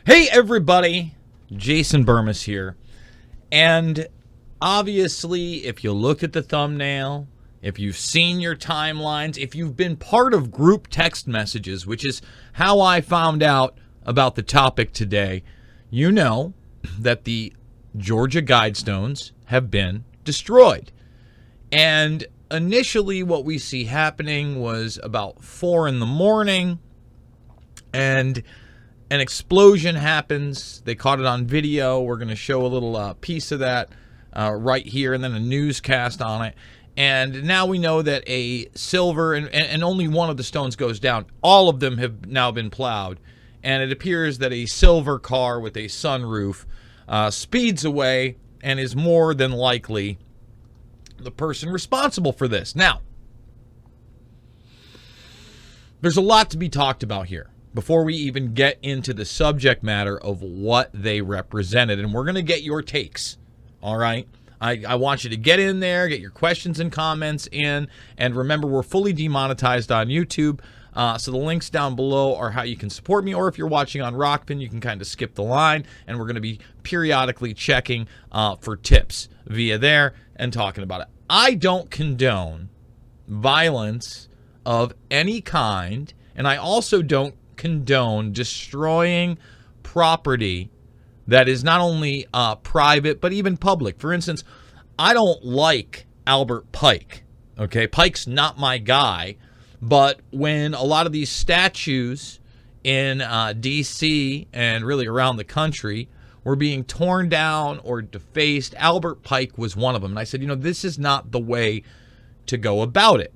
Hey everybody, Jason Bermas here. And obviously, if you look at the thumbnail, if you've seen your timelines, if you've been part of group text messages, which is how I found out about the topic today, you know that the Georgia Guidestones have been destroyed. And initially what we see happening was about 4 a.m, and an explosion happens. They caught it on video. We're going to show a little piece of that right here, and then a newscast on it. And now we know that a silver, and only one of the stones goes down. All of them have now been plowed. And it appears that a silver car with a sunroof speeds away and is more than likely the person responsible for this. Now, there's a lot to be talked about here before we even get into the subject matter of what they represented. And we're going to get your takes, all right? I want you to get in there, get your questions and comments in. And remember, we're fully demonetized on YouTube. So the links down below are how you can support me. Or if you're watching on Rockpin, you can kind of skip the line. And we're going to be periodically checking for tips via there and talking about it. I don't condone violence of any kind. And I also don't condone destroying property that is not only private but even public. For instance, I don't like Albert Pike. Okay, Pike's not my guy, but when a lot of these statues in D.C. and really around the country were being torn down or defaced, Albert Pike was one of them. And I said, you know, this is not the way to go about it.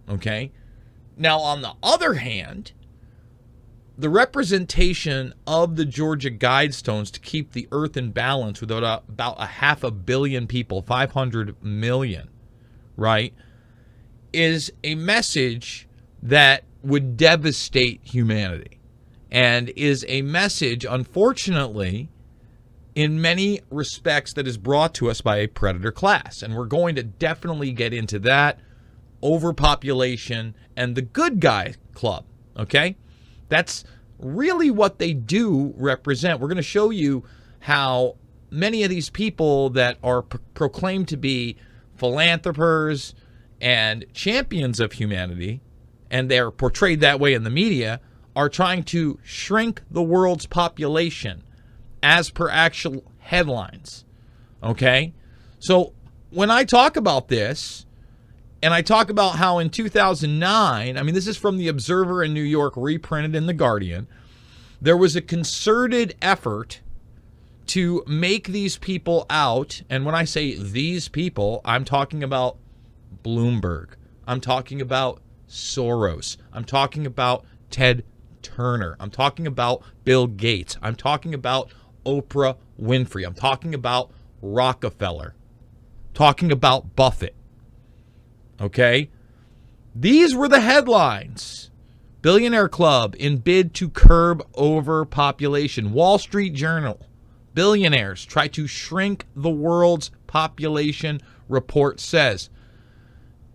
Okay, now on the other hand, the representation of the Georgia Guidestones to keep the earth in balance with about 500 million people, 500 million, right, is a message that would devastate humanity, and is a message, unfortunately, in many respects, that is brought to us by a predator class. And we're going to definitely get into that, overpopulation, and the good guy club, okay? That's really what they do represent. We're going to show you how many of these people that are proclaimed to be philanthropers and champions of humanity, and they're portrayed that way in the media, are trying to shrink the world's population as per actual headlines. Okay? So when I talk about this, and I talk about how in 2009, I mean, this is from the Observer in New York, reprinted in The Guardian, there was a concerted effort to make these people out. And when I say these people, I'm talking about Bloomberg. I'm talking about Soros. I'm talking about Ted Turner. I'm talking about Bill Gates. I'm talking about Oprah Winfrey. I'm talking about Rockefeller. Talking about Buffett. Okay, these were the headlines. Billionaire Club in bid to curb overpopulation. Wall Street Journal. Billionaires try to shrink the world's population, report says.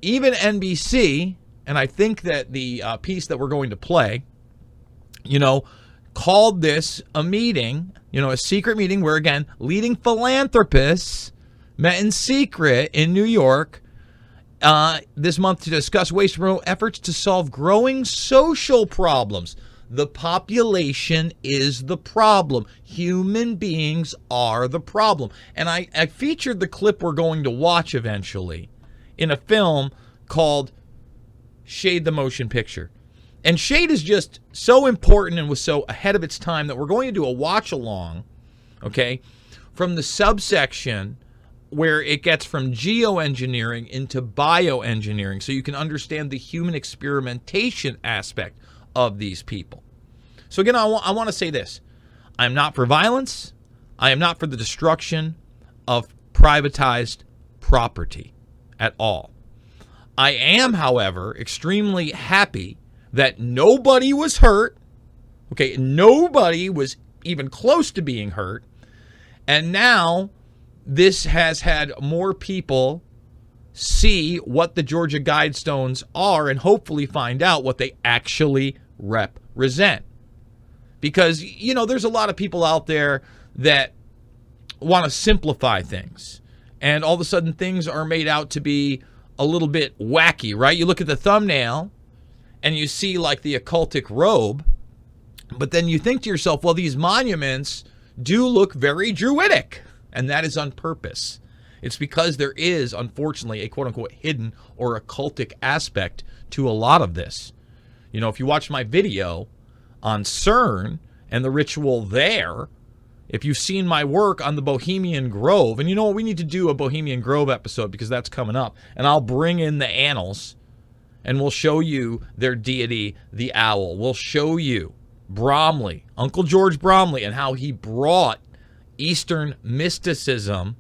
Even NBC, and I think that the piece that we're going to play, you know, called this a meeting, you know, a secret meeting where, again, leading philanthropists met in secret in New York this month to discuss ways to promote efforts to solve growing social problems. The population is the problem. Human beings are the problem. And I featured the clip we're going to watch eventually in a film called Shade the Motion Picture. And Shade is just so important and was so ahead of its time that we're going to do a watch along, okay, from the subsection where it gets from geoengineering into bioengineering, so you can understand the human experimentation aspect of these people. So again, I want to say this. I'm not for violence. I am not for the destruction of privatized property at all. I am, however, extremely happy that nobody was hurt. Okay, nobody was even close to being hurt. And now this has had more people see what the Georgia Guidestones are and hopefully find out what they actually represent. Because, you know, there's a lot of people out there that want to simplify things. And all of a sudden things are made out to be a little bit wacky, right? You look at the thumbnail and you see like the occultic robe, but then you think to yourself, well, these monuments do look very druidic, and that is on purpose. It's because there is, unfortunately, a quote-unquote hidden or occultic aspect to a lot of this. You know, if you watch my video on CERN and the ritual there, if you've seen my work on the Bohemian Grove, and you know what, we need to do a Bohemian Grove episode because that's coming up, and I'll bring in the annals, and we'll show you their deity, the owl. We'll show you Bromley, Uncle George Bromley, and how he brought Eastern mysticism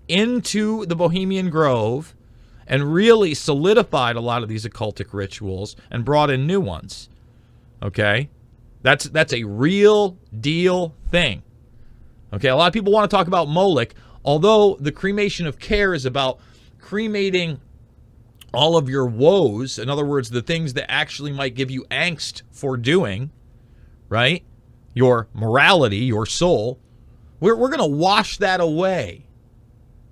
into the Bohemian Grove and really solidified a lot of these occultic rituals and brought in new ones. Okay? That's a real deal thing. Okay, a lot of people want to talk about Moloch, although the cremation of care is about cremating all of your woes, in other words, the things that actually might give you angst for doing, right? Your morality, your soul. We're going to wash that away.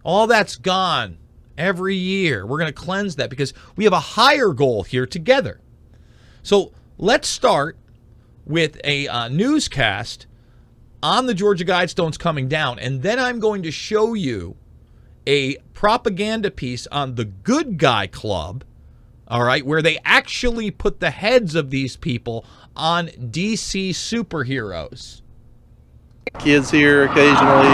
All that's gone every year. We're going to cleanse that because we have a higher goal here together. So let's start with a newscast on the Georgia Guidestones coming down, and then I'm going to show you a propaganda piece on the Good Guy Club, all right, where they actually put the heads of these people on DC superheroes. Kids here occasionally,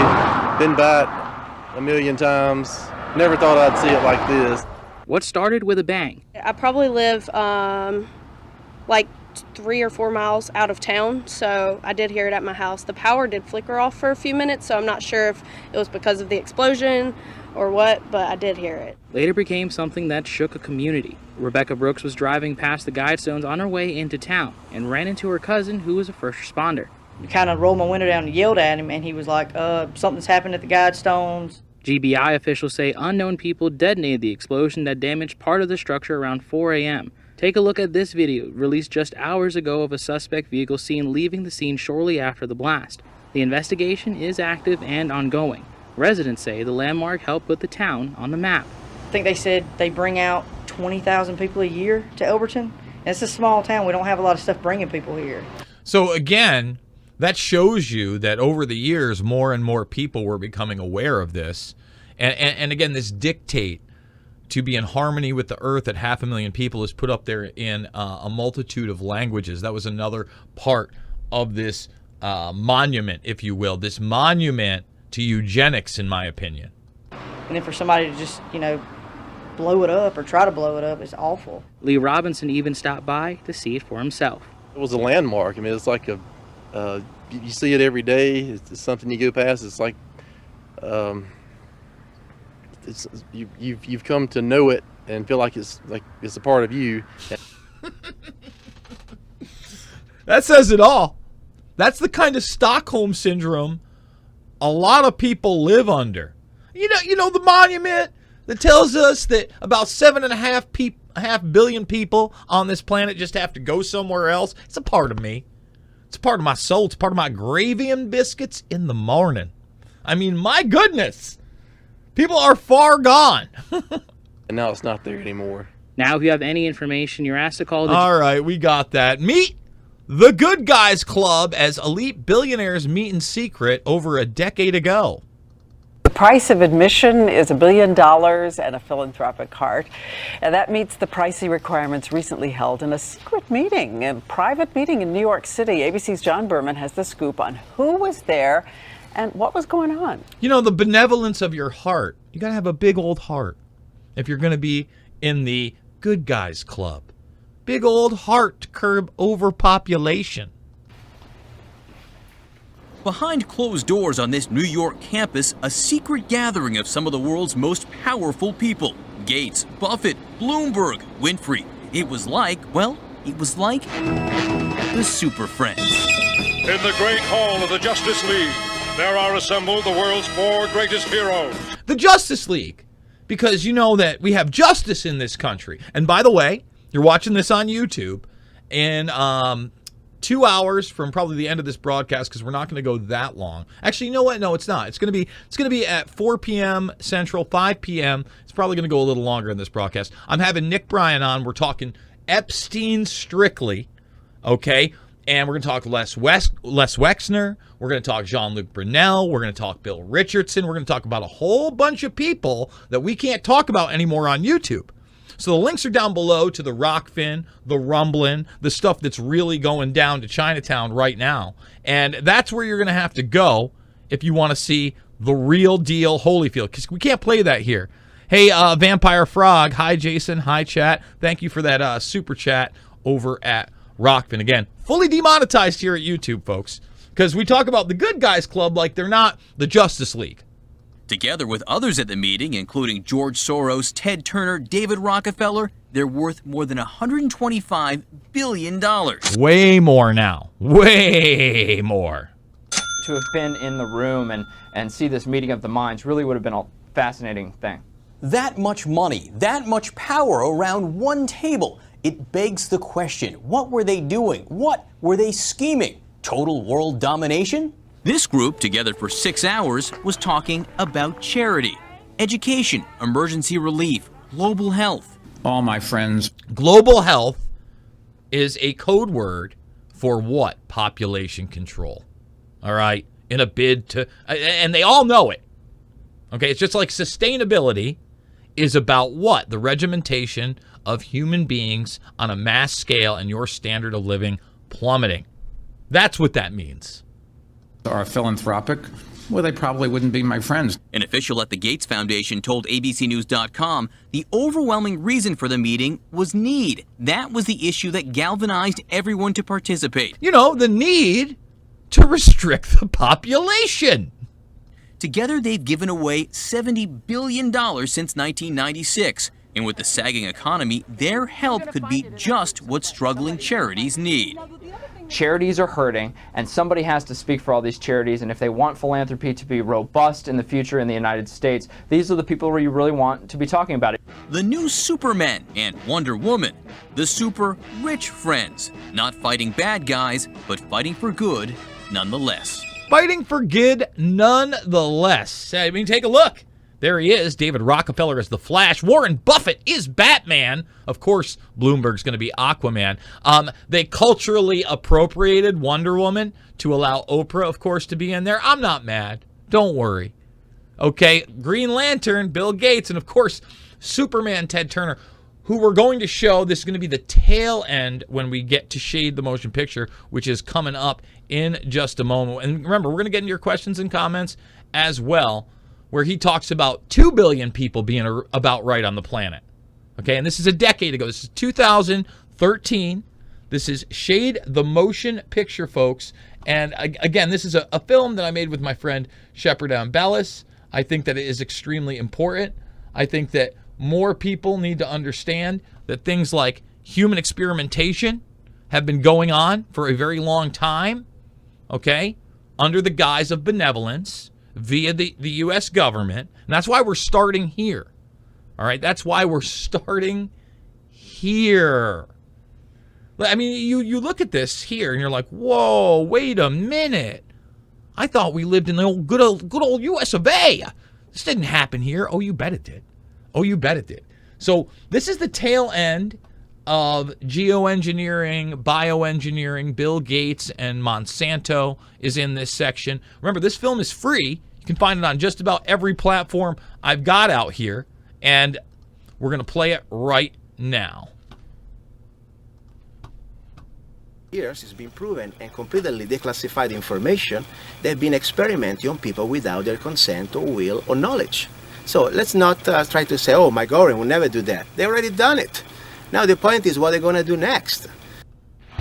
been back a million times. Never thought I'd see it like this. What started with a bang? I probably live like 3 or 4 miles out of town, so I did hear it at my house. The power did flicker off for a few minutes, so I'm not sure if it was because of the explosion or what, but I did hear it. Later became something that shook a community. Rebecca Brooks was driving past the Guidestones on her way into town and ran into her cousin, who was a first responder. I kind of rolled my window down and yelled at him, and he was like, something's happened at the Guidestones. GBI officials say unknown people detonated the explosion that damaged part of the structure around 4 a.m. Take a look at this video, released just hours ago, of a suspect vehicle seen leaving the scene shortly after the blast. The investigation is active and ongoing. Residents say the landmark helped put the town on the map. I think they said they bring out 20,000 people a year to Elberton. And it's a small town. We don't have a lot of stuff bringing people here. So again, that shows you that over the years, more and more people were becoming aware of this. And again, this dictate to be in harmony with the earth at 500,000 people is put up there in a multitude of languages. That was another part of this monument, if you will, this monument to eugenics, in my opinion. And then for somebody to just, blow it up or try to blow it up is awful. Lee Robinson even stopped by to see it for himself. It was a landmark. I mean, it's like you see it every day. It's something you go past. It's like you've come to know it and feel like it's a part of you. That says it all. That's the kind of Stockholm syndrome a lot of people live under. You know the monument that tells us that about 7.5 billion people on this planet just have to go somewhere else. It's a part of me. It's a part of my soul. It's part of my gravy and biscuits in the morning. I mean, my goodness. People are far gone. And now it's not there anymore. Now, if you have any information, you're asked to call the... All right, we got that. Meet the Good Guys Club as elite billionaires meet in secret over a decade ago. The price of admission is $1 billion and a philanthropic heart. And that meets the pricey requirements recently held in a secret meeting, a private meeting in New York City. ABC's John Berman has the scoop on who was there and what was going on. You know, the benevolence of your heart. You got to have a big old heart if you're going to be in the Good Guys Club. Big old heart to curb overpopulation. Behind closed doors on this New York campus, a secret gathering of some of the world's most powerful people. Gates, Buffett, Bloomberg, Winfrey. It was like the Super Friends. In the great hall of the Justice League, there are assembled the world's 4 greatest heroes. The Justice League. Because you know that we have justice in this country. And by the way, you're watching this on YouTube. In 2 hours from probably the end of this broadcast, because we're not going to go that long. Actually, you know what? No, it's not. It's going to be at 4 p.m. Central, 5 p.m. It's probably going to go a little longer in this broadcast. I'm having Nick Bryan on. We're talking Epstein strictly, okay? And we're going to talk Les Wexner. We're going to talk Jean-Luc Brunel. We're going to talk Bill Richardson. We're going to talk about a whole bunch of people that we can't talk about anymore on YouTube. So the links are down below to the Rockfin, the Rumblin', the stuff that's really going down to Chinatown right now. And that's where you're going to have to go if you want to see the real deal Holyfield, because we can't play that here. Hey, Vampire Frog. Hi, Jason. Hi, chat. Thank you for that super chat over at Rockfin. Again, fully demonetized here at YouTube, folks, because we talk about the Good Guys Club like they're not the Justice League. Together with others at the meeting, including George Soros, Ted Turner, David Rockefeller, they're worth more than $125 billion. Way more now. Way more. To have been in the room and see this meeting of the minds really would have been a fascinating thing. That much money, that much power around one table. It begs the question, what were they doing? What were they scheming? Total world domination? This group, together for 6 hours, was talking about charity, education, emergency relief, global health. All my friends. Global health is a code word for what? Population control. All right? In a bid to, and they all know it. Okay? It's just like sustainability is about what? The regimentation of human beings on a mass scale and your standard of living plummeting. That's what that means. Are philanthropic, well, they probably wouldn't be my friends. An official at the Gates Foundation told ABCnews.com the overwhelming reason for the meeting was need. That was the issue that galvanized everyone to participate. You know, the need to restrict the population. Together, they've given away $70 billion since 1996. And with the sagging economy, their help could be just what struggling charities need. Charities are hurting, and somebody has to speak for all these charities, and if they want philanthropy to be robust in the future in the United States, these are the people where you really want to be talking about it. The new Superman and Wonder Woman, the super rich friends, not fighting bad guys, but fighting for good nonetheless. Fighting for good nonetheless. I mean, take a look. There he is. David Rockefeller is the Flash. Warren Buffett is Batman. Of course, Bloomberg's going to be Aquaman. They culturally appropriated Wonder Woman to allow Oprah, of course, to be in there. I'm not mad. Don't worry. Okay, Green Lantern, Bill Gates, and of course, Superman, Ted Turner, who we're going to show. This is going to be the tail end when we get to Shade the Motion Picture, which is coming up in just a moment. And remember, we're going to get into your questions and comments as well, where he talks about 2 billion people being about right on the planet. Okay, and this is a decade ago. This is 2013. This is Shade the Motion Picture, folks. And again, this is a film that I made with my friend Shepard Ambellis. I think that it is extremely important. I think that more people need to understand that things like human experimentation have been going on for a very long time, okay, under the guise of benevolence, via the U.S. government. And that's why we're starting here. All right? That's why we're starting here. I mean, you look at this here and you're like, whoa, wait a minute. I thought we lived in the good old U.S. of A. This didn't happen here. Oh, you bet it did. Oh, you bet it did. So this is the tail end of geoengineering, bioengineering. Bill Gates and Monsanto is in this section. Remember, this film is free. You can find it on just about every platform I've got out here, and we're going to play it right now. Years, it's been proven and completely declassified information. They've been experimenting on people without their consent or will or knowledge. So let's not try to say, oh, my government will never do that. They already done it. Now the point is what they're going to do next.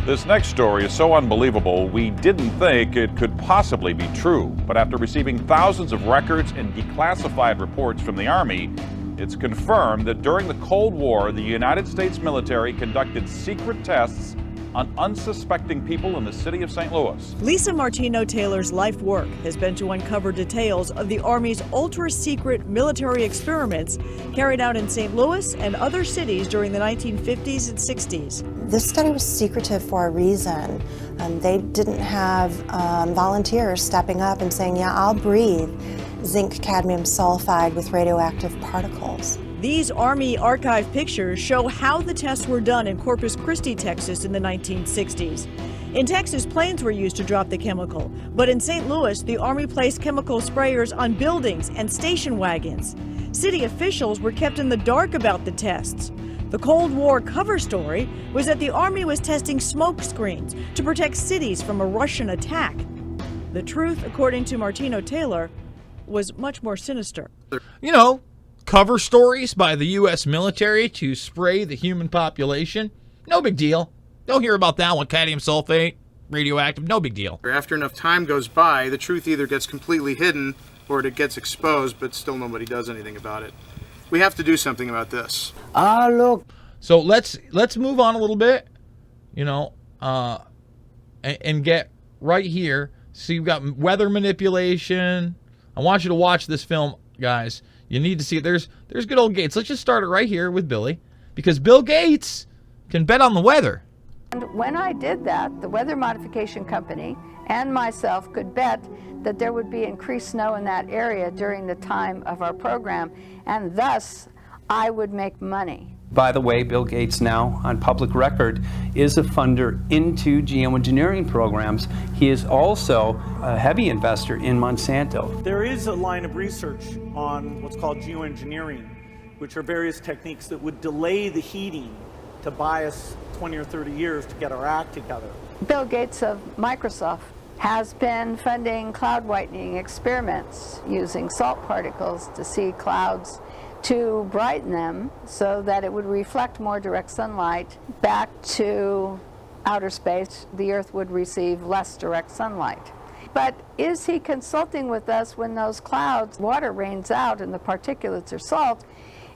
This next story is so unbelievable, we didn't think it could possibly be true. But after receiving thousands of records and declassified reports from the Army, it's confirmed that during the Cold War, the United States military conducted secret tests on unsuspecting people in the city of St. Louis. Lisa Martino Taylor's life work has been to uncover details of the Army's ultra-secret military experiments carried out in St. Louis and other cities during the 1950s and 60s. This study was secretive for a reason. They didn't have volunteers stepping up and saying, yeah, I'll breathe zinc cadmium sulfide with radioactive particles. These Army archive pictures show how the tests were done in Corpus Christi, Texas in the 1960s. In Texas, planes were used to drop the chemical, but in St. Louis, the Army placed chemical sprayers on buildings and station wagons. City officials were kept in the dark about the tests. The Cold War cover story was that the Army was testing smoke screens to protect cities from a Russian attack. The truth, according to Martino Taylor, was much more sinister. You know, cover stories by the U.S. military to spray the human population. No big deal. Don't hear about that one. Cadmium sulfate, radioactive, no big deal. After enough time goes by, the truth either gets completely hidden or it gets exposed, but still nobody does anything about it. We have to do something about this. Look. So let's move on a little bit, you know, and get right here. So you've got weather manipulation. I want you to watch this film, guys. You need to see it. There's good old Gates. Let's just start it right here with Billy, because Bill Gates can bet on the weather. And when I did that, the weather modification company and myself could bet that there would be increased snow in that area during the time of our program, and thus I would make money. By the way, Bill Gates now, on public record, is a funder into geoengineering programs. He is also a heavy investor in Monsanto. There is a line of research on what's called geoengineering, which are various techniques that would delay the heating to buy us 20 or 30 years to get our act together. Bill Gates of Microsoft has been funding cloud whitening experiments using salt particles to see clouds, to brighten them so that it would reflect more direct sunlight back to outer space. The Earth would receive less direct sunlight. But is he consulting with us when those clouds, water rains out and the particulates are salt?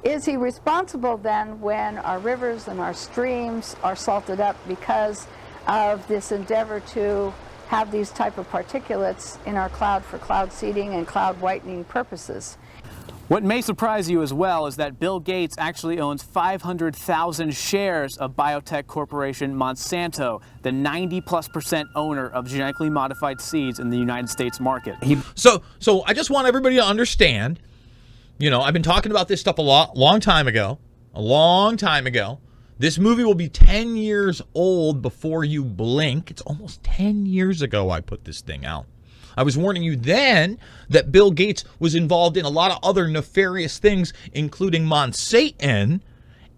Is he responsible then when our rivers and our streams are salted up because of this endeavor to have these type of particulates in our cloud for cloud seeding and cloud whitening purposes? What may surprise you as well is that Bill Gates actually owns 500,000 shares of biotech corporation Monsanto, the 90+% owner of genetically modified seeds in the United States market. So I just want everybody to understand, you know, I've been talking about this stuff a long time ago. This movie will be 10 years old before you blink. It's almost 10 years ago I put this thing out. I was warning you then that Bill Gates was involved in a lot of other nefarious things, including Monsanto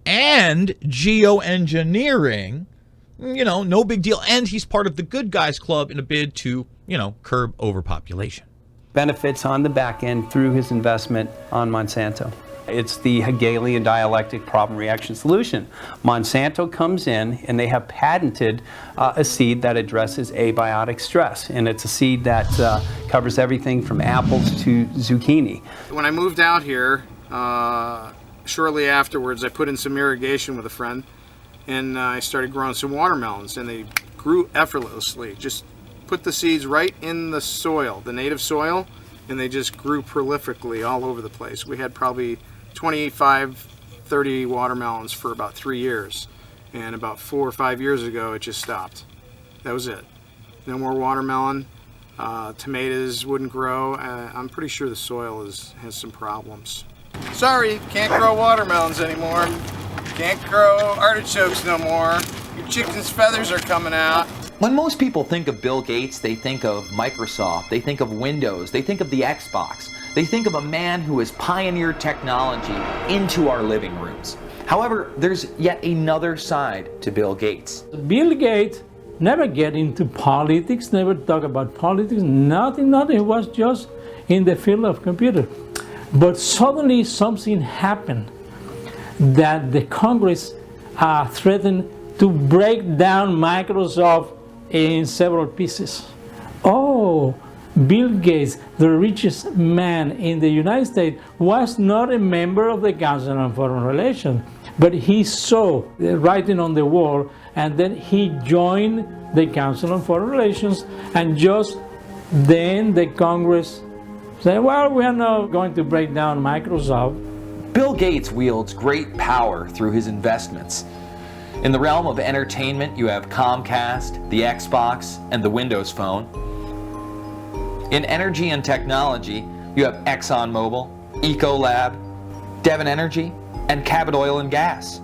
and geoengineering. You know, no big deal. And he's part of the Good Guys Club in a bid to, you know, curb overpopulation. Benefits on the back end through his investment on Monsanto. It's the Hegelian dialectic problem reaction solution. Monsanto comes in and they have patented a seed that addresses abiotic stress. And it's a seed that covers everything from apples to zucchini. When I moved out here, shortly afterwards, I put in some irrigation with a friend and I started growing some watermelons, and they grew effortlessly. Just put the seeds right in the soil, the native soil, and they just grew prolifically all over the place. We had probably 25, 30 watermelons for about 3 years, and about 4 or 5 years ago it just stopped. That was it. No more watermelon. Tomatoes wouldn't grow. I'm pretty sure the soil has some problems. Sorry, can't grow watermelons anymore. Can't grow artichokes no more. Your chicken's feathers are coming out. When most people think of Bill Gates, they think of Microsoft, they think of Windows, they think of the Xbox. They think of a man who has pioneered technology into our living rooms. However, there's yet another side to Bill Gates. Bill Gates never get into politics, never talk about politics, nothing. He was just in the field of computer. But suddenly something happened that the Congress threatened to break down Microsoft in several pieces. Oh, Bill Gates, the richest man in the United States, was not a member of the Council on Foreign Relations, but he saw the writing on the wall, and then he joined the Council on Foreign Relations, and just then the Congress said, well, we are not going to break down Microsoft. Bill Gates wields great power through his investments. In the realm of entertainment, you have Comcast, the Xbox, and the Windows Phone. In energy and technology, you have ExxonMobil, Ecolab, Devon Energy, and Cabot Oil and Gas.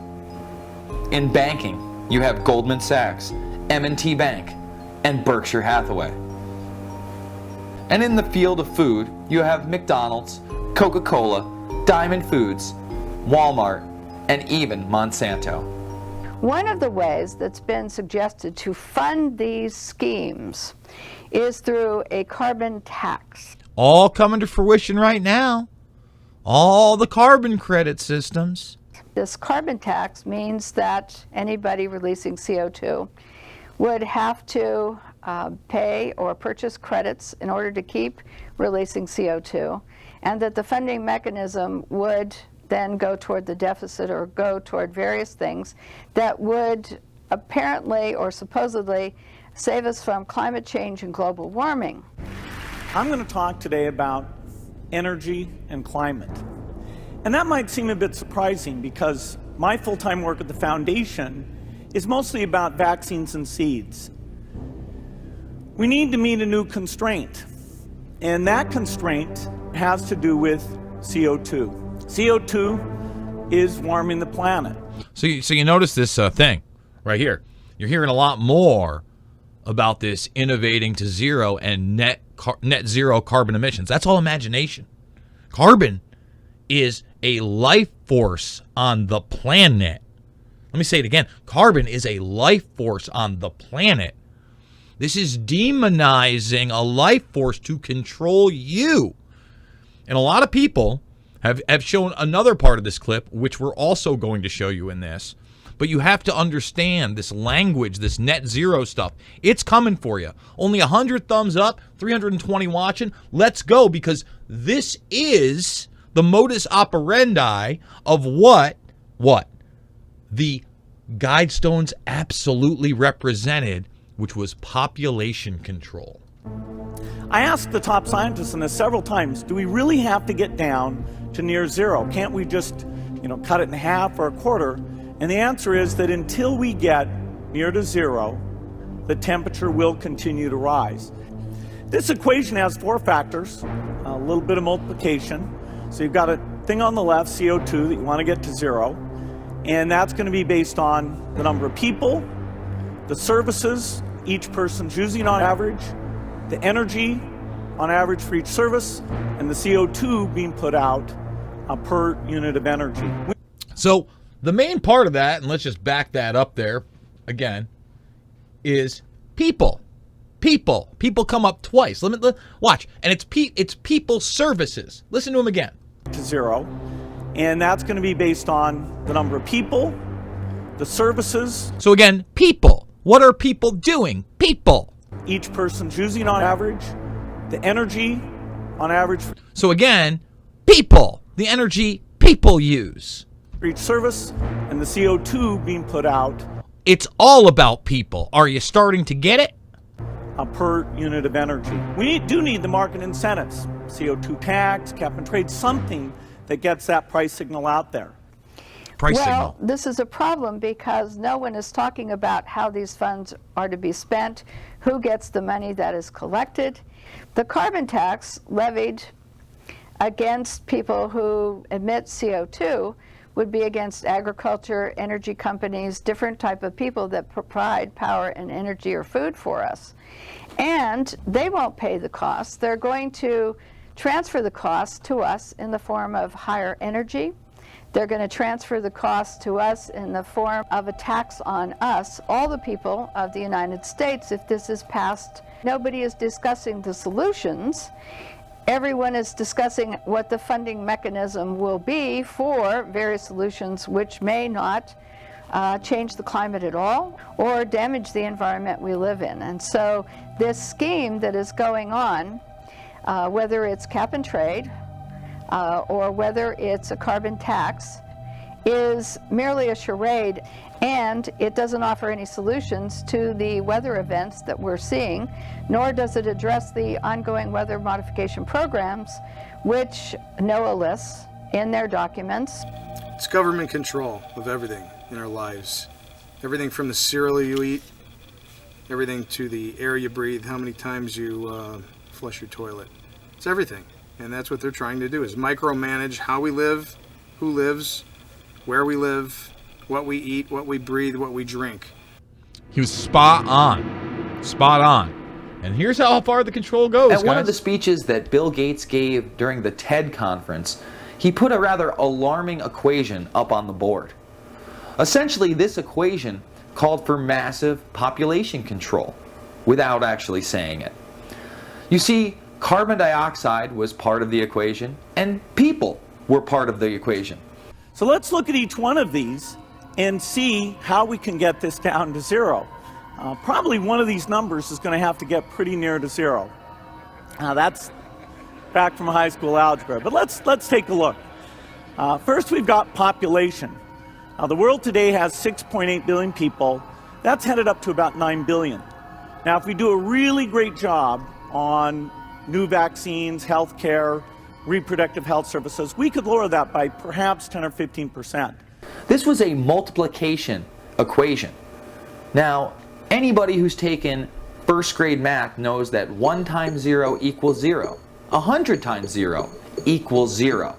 In banking, you have Goldman Sachs, M&T Bank, and Berkshire Hathaway. And in the field of food, you have McDonald's, Coca-Cola, Diamond Foods, Walmart, and even Monsanto. One of the ways that's been suggested to fund these schemes is through a carbon tax. All coming to fruition right now. All the carbon credit systems. This carbon tax means that anybody releasing CO2 would have to pay or purchase credits in order to keep releasing CO2, and that the funding mechanism would then go toward the deficit or go toward various things that would apparently or supposedly save us from climate change and global warming. I'm going to talk today about energy and climate. And that might seem a bit surprising because my full-time work at the Foundation is mostly about vaccines and seeds. We need to meet a new constraint, and that constraint has to do with CO2. CO2 is warming the planet. So you notice this thing right here. You're hearing a lot more about this innovating to zero and net zero carbon emissions. That's all imagination. Carbon is a life force on the planet. Let me say it again. Carbon is a life force on the planet. This is demonizing a life force to control you. And a lot of people have shown another part of this clip, which we're also going to show you in this. But you have to understand this language, this net zero stuff. It's coming for you. Only 100 thumbs up, 320 watching. Let's go, because this is the modus operandi of what the Guidestones absolutely represented, which was population control. I asked the top scientists in this several times, do we really have to get down to near zero? Can't we just, cut it in half or a quarter? And the answer is that until we get near to zero, the temperature will continue to rise. This equation has four factors, a little bit of multiplication. So you've got a thing on the left, CO2, that you want to get to zero. And that's going to be based on the number of people, the services each person's using on average, the energy on average for each service, and the CO2 being put out per unit of energy. So the main part of that, and let's just back that up there again, is people. People come up twice. Watch, and it's people services. Listen to them again. To zero, and that's going to be based on the number of people, the services. So again, people. What are people doing? People. Each person's using on average, the energy on average. So again, people. The energy people use. For each service, and the CO2 being put out. It's all about people. Are you starting to get it? Per unit of energy. We do need the market incentives. CO2 tax, cap and trade, something that gets that price signal out there. Well, this is a problem because no one is talking about how these funds are to be spent, who gets the money that is collected. The carbon tax levied against people who emit CO2 would be against agriculture, energy companies, different type of people that provide power and energy or food for us. And they won't pay the costs. They're going to transfer the costs to us in the form of higher energy. They're going to transfer the cost to us in the form of a tax on us, all the people of the United States, if this is passed. Nobody is discussing the solutions. Everyone is discussing what the funding mechanism will be for various solutions which may not change the climate at all or damage the environment we live in. And so this scheme that is going on whether it's cap and trade or whether it's a carbon tax, is merely a charade, and it doesn't offer any solutions to the weather events that we're seeing, nor does it address the ongoing weather modification programs, which NOAA lists in their documents. It's government control of everything in our lives. Everything from the cereal you eat, everything to the air you breathe, how many times you flush your toilet. It's everything. And that's what they're trying to do, is micromanage how we live, who lives, where we live, what we eat, what we breathe, what we drink. He was spot on. Spot on. And here's how far the control goes, At one guys. of the speeches that Bill Gates gave during the TED conference, he put a rather alarming equation up on the board. Essentially, this equation called for massive population control, without actually saying it. You see, carbon dioxide was part of the equation, and people were part of the equation. So let's look at each one of these and see how we can get this down to zero. Probably one of these numbers is going to have to get pretty near to zero. That's back from high school algebra, but let's take a look. First, we've got population. The world today has 6.8 billion people. That's headed up to about 9 billion. Now, if we do a really great job on new vaccines, healthcare, reproductive health services, we could lower that by perhaps 10 or 15%. This was a multiplication equation. Now, anybody who's taken first grade math knows that 1 times 0 equals 0. 100 times 0 equals 0.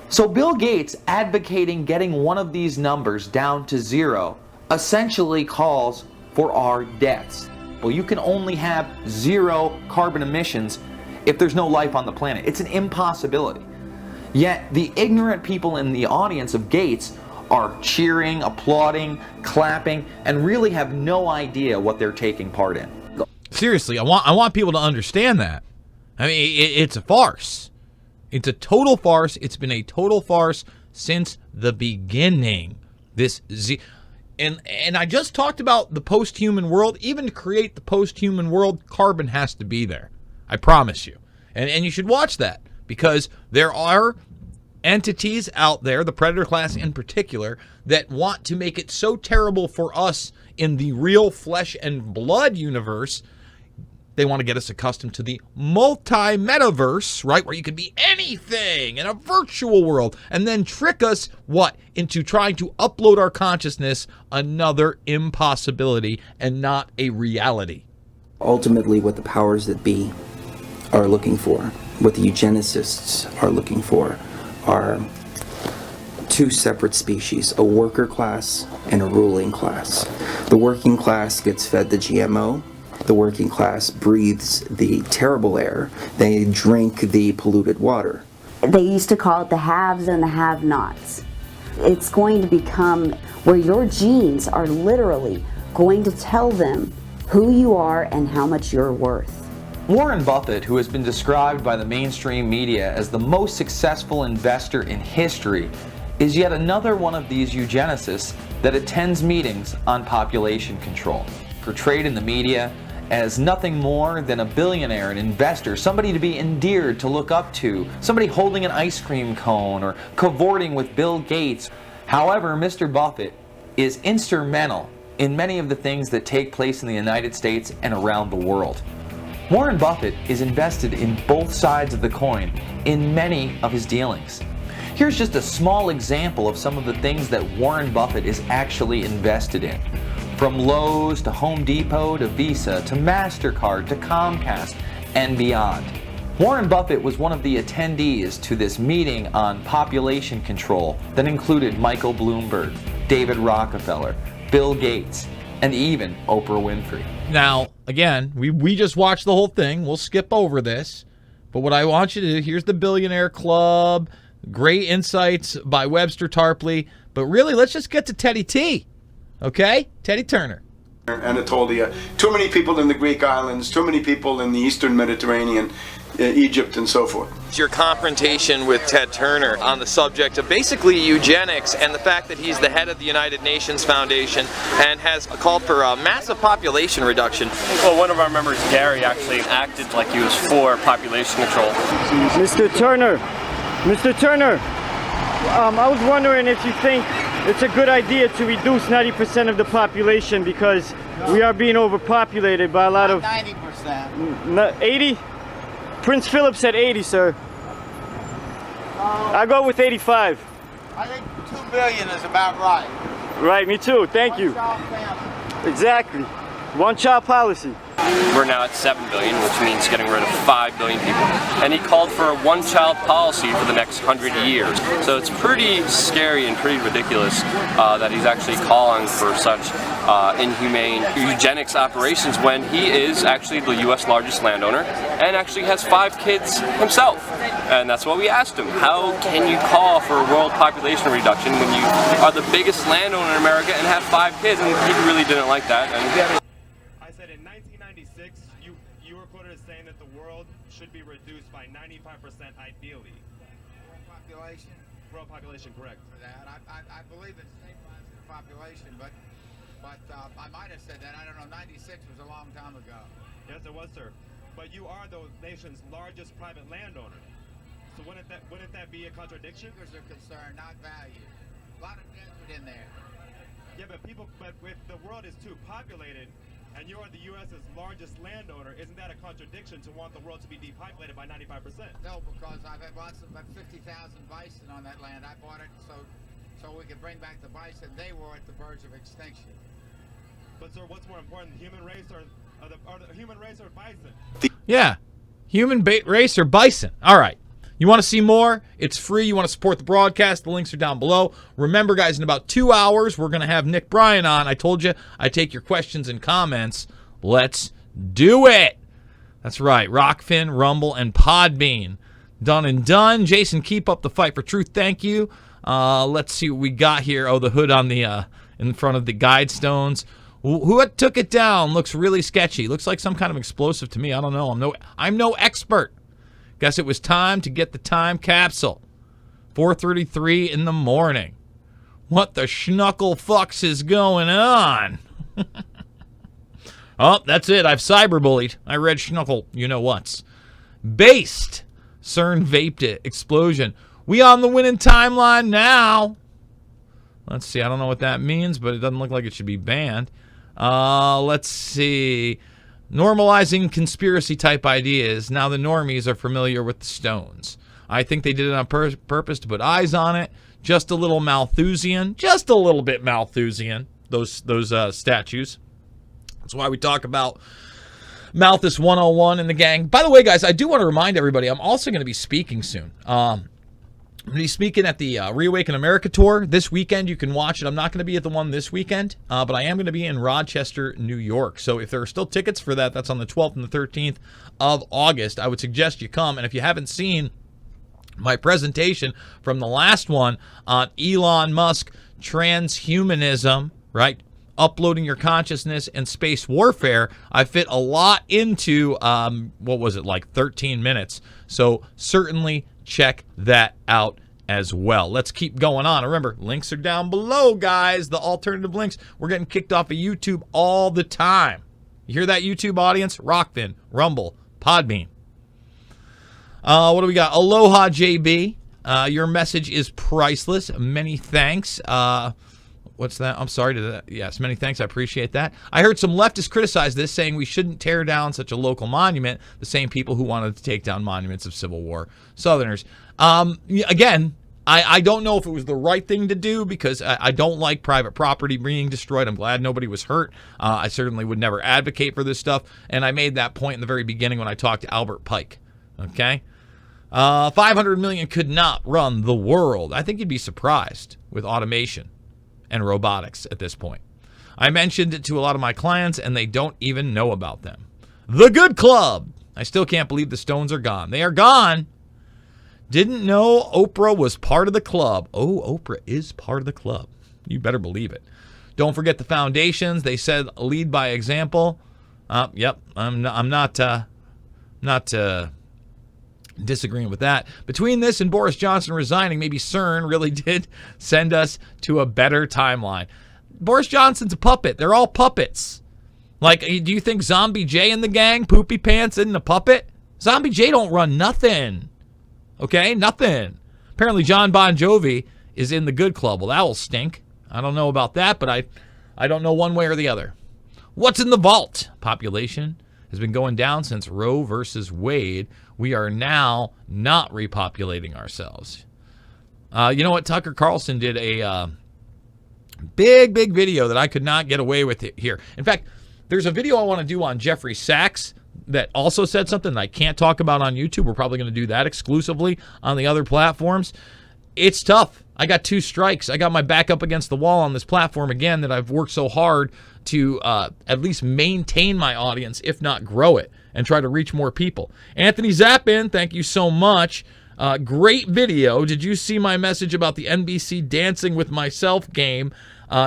So Bill Gates advocating getting one of these numbers down to 0 essentially calls for our deaths. Well, you can only have 0 carbon emissions if there's no life on the planet. It's an impossibility. Yet the ignorant people in the audience of Gates are cheering, applauding, clapping, and really have no idea what they're taking part in. Seriously, I want people to understand that. I mean, it's a farce. It's a total farce. It's been a total farce since the beginning. And I just talked about the post-human world. Even to create the post-human world, carbon has to be there. I promise you. And you should watch that, because there are entities out there, the predator class in particular, that want to make it so terrible for us in the real flesh and blood universe. They want to get us accustomed to the multi-metaverse, right, where you can be anything in a virtual world, and then trick us, what, into trying to upload our consciousness, another impossibility and not a reality. Ultimately, what the powers that be are looking for, what the eugenicists are looking for, are two separate species, a worker class and a ruling class. The working class gets fed the GMO. The working class breathes the terrible air. They drink the polluted water. They used to call it the haves and the have-nots. It's going to become where your genes are literally going to tell them who you are and how much you're worth. Warren Buffett, who has been described by the mainstream media as the most successful investor in history, is yet another one of these eugenicists that attends meetings on population control. Portrayed in the media as nothing more than a billionaire, an investor, somebody to be endeared, to look up to, somebody holding an ice cream cone or cavorting with Bill Gates. However, Mr. Buffett is instrumental in many of the things that take place in the United States and around the world. Warren Buffett is invested in both sides of the coin in many of his dealings. Here's just a small example of some of the things that Warren Buffett is actually invested in. From Lowe's to Home Depot to Visa to MasterCard to Comcast and beyond. Warren Buffett was one of the attendees to this meeting on population control that included Michael Bloomberg, David Rockefeller, Bill Gates, and even Oprah Winfrey. Now, again, we just watched the whole thing. We'll skip over this. But what I want you to do, here's the Billionaire Club, great insights by Webster Tarpley. But really, let's just get to Teddy T. Okay? Teddy Turner. Anatolia. Too many people in the Greek islands, too many people in the Eastern Mediterranean, Egypt and so forth. Your confrontation with Ted Turner on the subject of basically eugenics and the fact that he's the head of the United Nations Foundation and has called for a massive population reduction. Well, one of our members, Gary, actually acted like he was for population control. Mr. Turner, I was wondering if you think it's a good idea to reduce 90% of the population because we are being overpopulated by a lot of... 90%. 80? Prince Philip said 80, sir. I go with 85. I think 2 billion is about right. Right, me too. Thank you. Exactly. One-child policy. We're now at 7 billion, which means getting rid of 5 billion people. And he called for a one-child policy for the next 100 years. So it's pretty scary and pretty ridiculous that he's actually calling for such inhumane eugenics operations when he is actually the U.S. largest landowner and actually has 5 kids himself. And that's what we asked him. How can you call for a world population reduction when you are the biggest landowner in America and have 5 kids? And he really didn't like that. And I said in 1996, you were quoted as saying that the world should be reduced by 95% ideally. World population, correct. For that, I believe in stabilizing the population, but I might have said that. I don't know. 96 was a long time ago. Yes, it was, sir. But you are the nation's largest private landowner. So wouldn't that be a contradiction? Figures are concerned, not value. A lot of desert in there. Yeah, but if the world is too populated, and you're the U.S.'s largest landowner, isn't that a contradiction to want the world to be depopulated by 95%? No, because I've had lots of 50,000 bison on that land. I bought it so we could bring back the bison. They were at the verge of extinction. But sir, what's more important, the human race or the human race or bison? Yeah, human race or bison. All right. You want to see more? It's free. You want to support the broadcast? The links are down below. Remember, guys, in about 2 hours, we're going to have Nick Bryan on. I told you I take your questions and comments. Let's do it. That's right. Rockfin, Rumble, and Podbean. Done and done. Jason, keep up the fight for truth. Thank you. Let's see what we got here. Oh, the hood on the in front of the Guidestones. Who took it down? Looks really sketchy. Looks like some kind of explosive to me. I don't know. I'm no expert. Guess it was time to get the time capsule. 4:33 in the morning. What the schnuckle fucks is going on? Oh, that's it. I've cyberbullied. I read schnuckle. You know what's. Based. CERN vaped it. Explosion. We on the winning timeline now. Let's see. I don't know what that means, but it doesn't look like it should be banned. Let's see. Normalizing conspiracy-type ideas. Now the normies are familiar with the stones. I think they did it on purpose to put eyes on it. Just a little Malthusian. Just a little bit Malthusian, those statues. That's why we talk about Malthus 101 and the gang. By the way, guys, I do want to remind everybody, I'm also going to be speaking soon. I'm going to be speaking at the Reawaken America tour this weekend. You can watch it. I'm not going to be at the one this weekend, but I am going to be in Rochester, New York. So if there are still tickets for that, that's on the 12th and the 13th of August. I would suggest you come. And if you haven't seen my presentation from the last one on Elon Musk transhumanism, right? Uploading your consciousness and space warfare, I fit a lot into, what was it, like 13 minutes. So certainly check that out as well. Let's keep going on. Remember, links are down below, guys. The alternative links. We're getting kicked off of YouTube all the time. You hear that, YouTube audience? Rockfin, Rumble, Podbean. What do we got? Aloha, JB. Your message is priceless. Many thanks. What's that? I'm sorry to that. Yes, many thanks. I appreciate that. I heard some leftists criticize this, saying we shouldn't tear down such a local monument, the same people who wanted to take down monuments of Civil War Southerners. Again, I don't know if it was the right thing to do because I don't like private property being destroyed. I'm glad nobody was hurt. I certainly would never advocate for this stuff, and I made that point in the very beginning when I talked to Albert Pike. Okay? 500 million could not run the world. I think you'd be surprised with automation and robotics at this point. I mentioned it to a lot of my clients, and they don't even know about them. The Good Club. I still can't believe the Stones are gone. They are gone. Didn't know Oprah was part of the club. Oh, Oprah is part of the club. You better believe it. Don't forget the foundations. They said lead by example. Yep, I'm not disagreeing with that. Between this and Boris Johnson resigning, maybe CERN really did send us to a better timeline. Boris Johnson's a puppet. They're all puppets. Like, do you think Zombie J and the gang, Poopy Pants, isn't a puppet? Zombie J don't run nothing. Okay? Nothing. Apparently John Bon Jovi is in the good club. Well, that will stink. I don't know about that, but I don't know one way or the other. What's in the vault? Population has been going down since Roe versus Wade. We are now not repopulating ourselves. You know what? Tucker Carlson did a big video that I could not get away with it here. In fact, there's a video I want to do on Jeffrey Sachs that also said something that I can't talk about on YouTube. We're probably going to do that exclusively on the other platforms. It's tough. I got 2 strikes. I got my back up against the wall on this platform again that I've worked so hard to at least maintain my audience, if not grow it, and try to reach more people. Anthony Zappin, thank you so much. Great video. Did you see my message about the NBC Dancing with Myself game?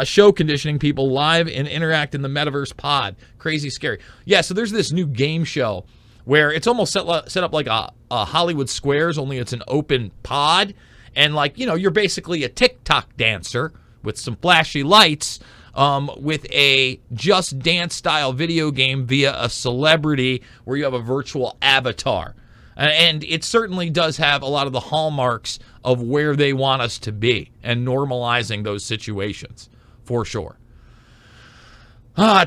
Show conditioning people live and interact in the metaverse pod. Crazy scary. Yeah, so there's this new game show where it's almost set up like a Hollywood Squares, only it's an open pod. And like, you know, you're basically a TikTok dancer with some flashy lights with a Just Dance style video game via a celebrity where you have a virtual avatar. And it certainly does have a lot of the hallmarks of where they want us to be and normalizing those situations, for sure.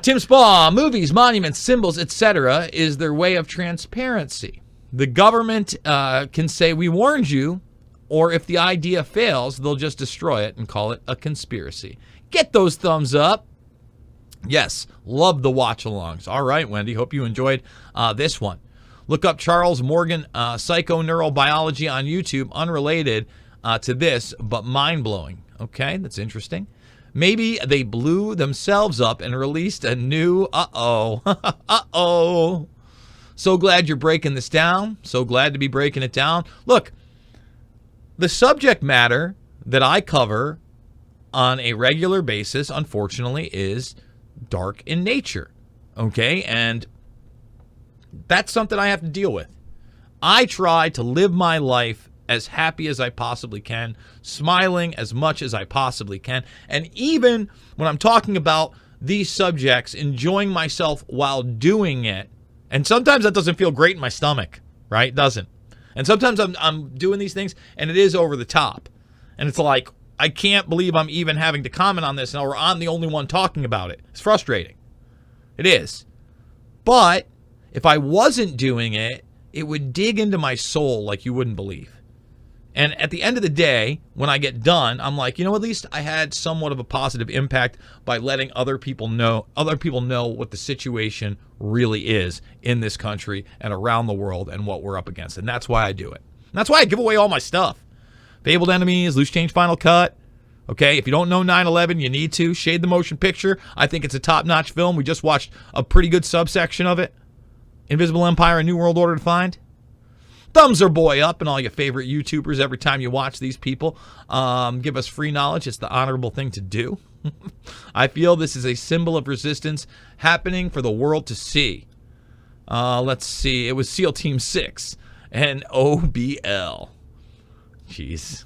Tim Spa, movies, monuments, symbols, etc. is their way of transparency. The government can say, we warned you, or if the idea fails, they'll just destroy it and call it a conspiracy. Get those thumbs up. Yes, love the watch-alongs. All right, Wendy, hope you enjoyed this one. Look up Charles Morgan Psychoneurobiology on YouTube, unrelated to this, but mind-blowing. Okay, that's interesting. Maybe they blew themselves up and released a new, uh-oh. So glad you're breaking this down. So glad to be breaking it down. Look, the subject matter that I cover on a regular basis, unfortunately, is dark in nature. Okay, and that's something I have to deal with. I try to live my life as happy as I possibly can, smiling as much as I possibly can, and even when I'm talking about these subjects, enjoying myself while doing it. And sometimes that doesn't feel great in my stomach, right? It doesn't. And sometimes I'm doing these things and it is over the top. And it's like, I can't believe I'm even having to comment on this now, or I'm the only one talking about it. It's frustrating. It is. But if I wasn't doing it, it would dig into my soul like you wouldn't believe. And at the end of the day, when I get done, I'm like, you know, at least I had somewhat of a positive impact by letting other people know what the situation really is in this country and around the world and what we're up against. And that's why I do it. And that's why I give away all my stuff. Fabled Enemies, Loose Change Final Cut. Okay, if you don't know 9/11, you need to. Shade the Motion Picture. I think it's a top-notch film. We just watched a pretty good subsection of it. Invisible Empire and New World Order Defined. Thumbs are boy up, and all your favorite YouTubers every time you watch these people. Give us free knowledge. It's the honorable thing to do. I feel this is a symbol of resistance happening for the world to see. Let's see. It was SEAL Team 6 and OBL. Jeez.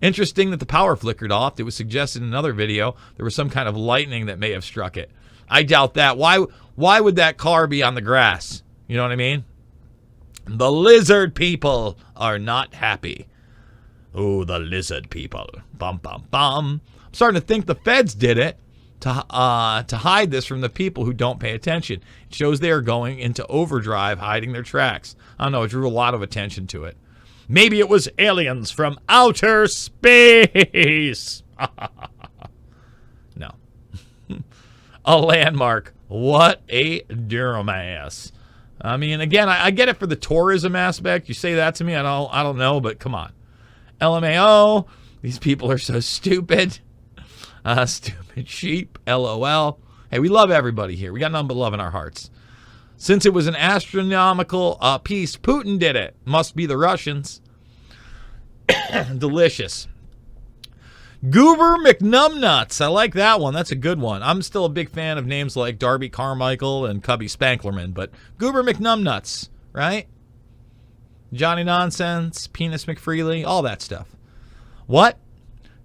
Interesting that the power flickered off. It was suggested in another video there was some kind of lightning that may have struck it. I doubt that. Why would that car be on the grass? You know what I mean? The lizard people are not happy. Oh, the lizard people. Bum, bum, bum. I'm starting to think the feds did it to hide this from the people who don't pay attention. It shows they are going into overdrive, hiding their tracks. I don't know. It drew a lot of attention to it. Maybe it was aliens from outer space. No. A landmark. What a dumbass. I mean, again, I get it for the tourism aspect. You say that to me, I don't know, but come on. LMAO, these people are so stupid. Stupid sheep, LOL. Hey, we love everybody here. We got none but love in our hearts. Since it was an astronomical piece, Putin did it. Must be the Russians. Delicious. Goober McNumnuts. I like that one. That's a good one. I'm still a big fan of names like Darby Carmichael and Cubby Spanklerman, but Goober McNumnuts, right? Johnny Nonsense, Penis McFreely, all that stuff. What?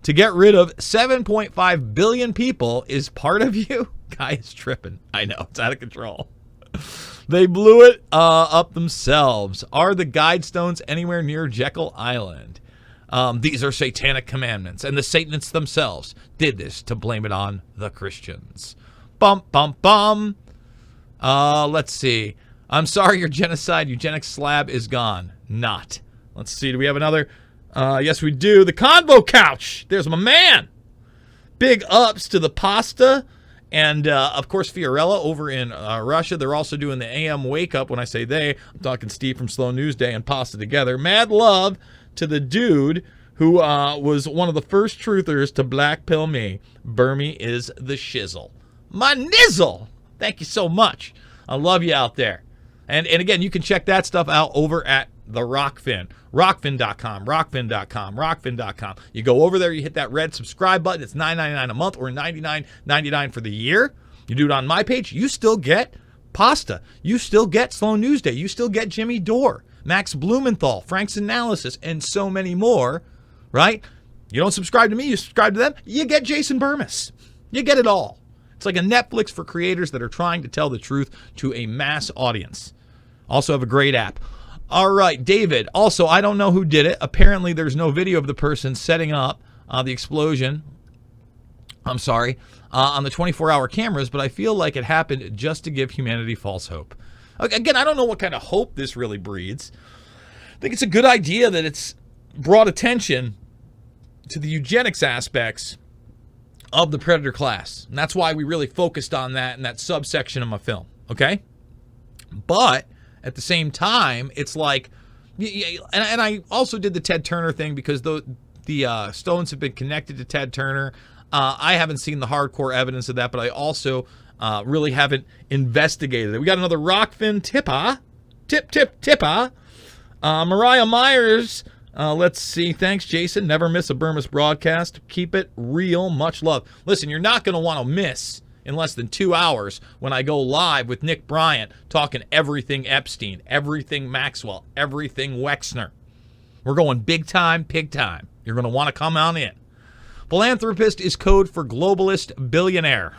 To get rid of 7.5 billion people is part of you? Guy is tripping. I know. It's out of control. They blew it up themselves. Are the Guidestones anywhere near Jekyll Island? These are satanic commandments, and the Satanists themselves did this to blame it on the Christians. Bum, bum, bum. Let's see. I'm sorry, your genocide eugenics slab is gone. Not. Let's see. Do we have another? Yes, we do. The Convo Couch. There's my man. Big ups to the pasta. And, of course, Fiorella over in Russia. They're also doing the AM Wake Up. When I say they, I'm talking Steve from Slow News Day and Pasta Together. Mad love to the dude who was one of the first truthers to black pill me. Bermy is the shizzle. My nizzle. Thank you so much. I love you out there. And again, you can check that stuff out over at the Rockfin. Rockfin.com, Rockfin.com, Rockfin.com. You go over there, you hit that red subscribe button. It's $9.99 a month or $99.99 for the year. You do it on my page, you still get Pasta. You still get Slow News Day. You still get Jimmy Dore, Max Blumenthal, Frank's Analysis, and so many more, right? You don't subscribe to me, you subscribe to them, you get Jason Bermas. You get it all. It's like a Netflix for creators that are trying to tell the truth to a mass audience. Also have a great app. All right, David. Also, I don't know who did it. Apparently, there's no video of the person setting up the explosion. I'm sorry, on the 24-hour cameras, but I feel like it happened just to give humanity false hope. Again, I don't know what kind of hope this really breeds. I think it's a good idea that it's brought attention to the eugenics aspects of the predator class. And that's why we really focused on that in that subsection of my film, okay? But at the same time, it's like, and I also did the Ted Turner thing because the Stones have been connected to Ted Turner. I haven't seen the hardcore evidence of that, but I also really haven't investigated it. We got another Rockfin tipper. Tipper. Mariah Myers. Let's see. Thanks, Jason. Never miss a Bermas broadcast. Keep it real. Much love. Listen, you're not going to want to miss in less than 2 hours when I go live with Nick Bryant talking everything Epstein, everything Maxwell, everything Wexner. We're going big time, pig time. You're going to want to come on in. Philanthropist is code for globalist billionaire.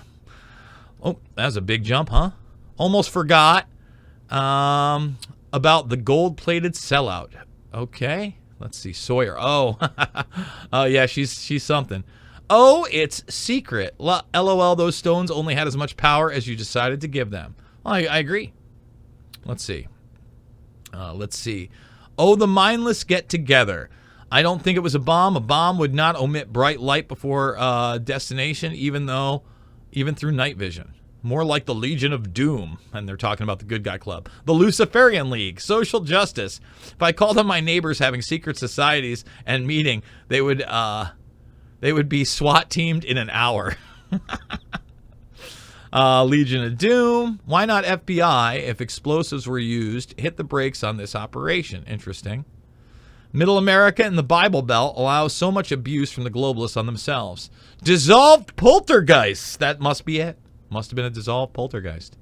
Oh, that was a big jump, huh? Almost forgot about the gold-plated sellout. Okay, let's see. Sawyer. Oh, oh yeah, she's something. Oh, it's secret. LOL, those stones only had as much power as you decided to give them. Well, I agree. Let's see. Oh, the mindless get together. I don't think it was a bomb. A bomb would not omit bright light before destination, even through night vision. More like the Legion of Doom. And they're talking about the Good Guy Club. The Luciferian League. Social justice. If I called on my neighbors having secret societies and meeting, they would be SWAT teamed in an hour. Legion of Doom. Why not FBI if explosives were used? Hit the brakes on this operation. Interesting. Middle America and the Bible Belt allows so much abuse from the globalists on themselves. Dissolved poltergeists. That must be it. Must have been a dissolved poltergeist.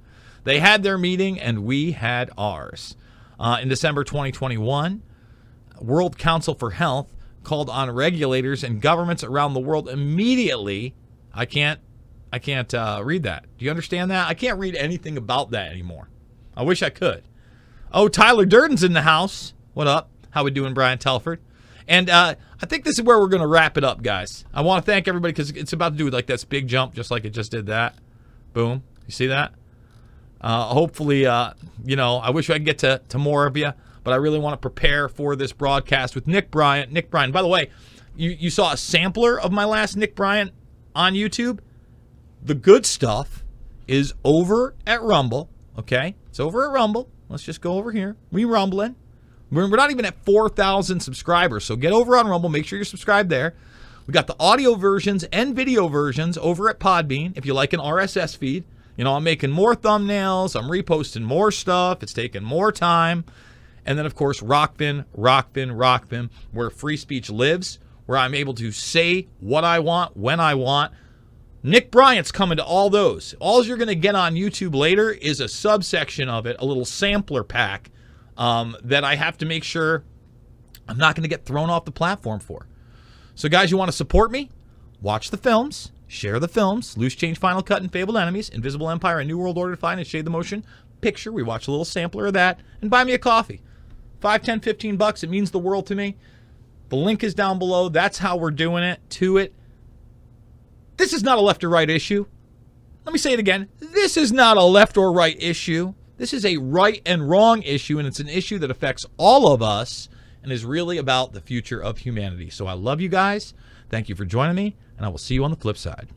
They had their meeting and we had ours. In December 2021, World Council for Health called on regulators and governments around the world immediately. I can't read that. Do you understand that? I can't read anything about that anymore. I wish I could. Oh, Tyler Durden's in the house. What up? How we doing, Brian Telford? And I think this is where we're going to wrap it up, guys. I want to thank everybody because it's about to do like this big jump, just like it just did that. Boom. You see that? Hopefully, I wish I could get to more of you, but I really want to prepare for this broadcast with Nick Bryant. Nick Bryant, by the way, you saw a sampler of my last Nick Bryant on YouTube. The good stuff is over at Rumble, okay? It's over at Rumble. Let's just go over here. We rumbling. We're not even at 4,000 subscribers, so get over on Rumble. Make sure you're subscribed there. We got the audio versions and video versions over at Podbean if you like an RSS feed. I'm making more thumbnails. I'm reposting more stuff. It's taking more time. And then, of course, Rockfin, where free speech lives, where I'm able to say what I want, when I want. Nick Bryant's coming to all those. All you're going to get on YouTube later is a subsection of it, a little sampler pack that I have to make sure I'm not going to get thrown off the platform for. So guys, you want to support me? Watch the films, share the films, Loose Change, Final Cut, and Fabled Enemies, Invisible Empire, and New World Order Defined, and Shade the Motion picture. We watch a little sampler of that, and buy me a coffee. $5, $10, $15. It means the world to me. The link is down below. That's how we're doing it, to it. This is not a left or right issue. Let me say it again. This is not a left or right issue. This is a right and wrong issue, and it's an issue that affects all of us and is really about the future of humanity. So I love you guys. Thank you for joining me, and I will see you on the flip side.